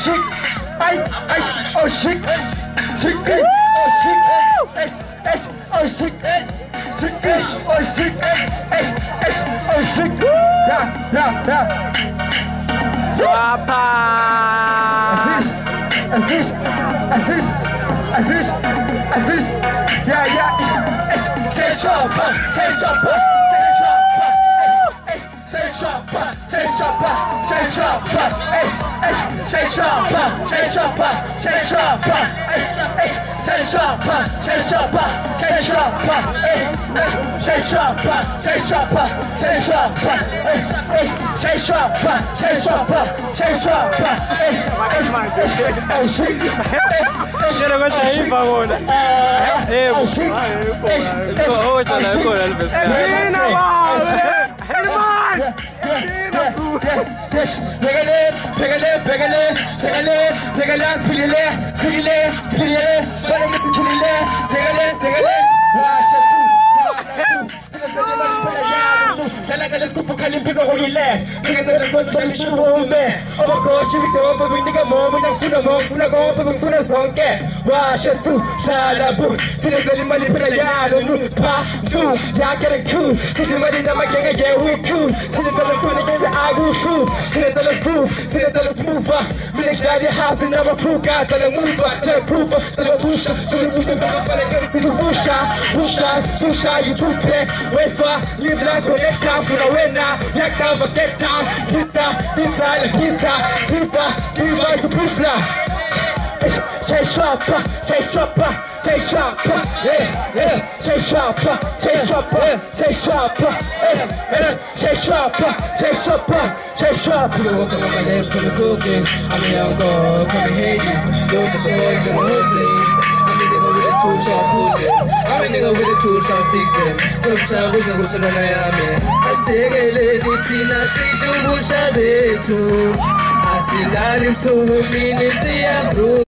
shit, oh shit, shit, oh shit, oh shit, oh shit, oh shit, yeah. Assist, yeah. Take I'm a nigga with the tools, I'll fix them. Oops, I was a whistle on my arm. I say, lady, Tina, see you, who's a bit too. I see that it's so mean, it's a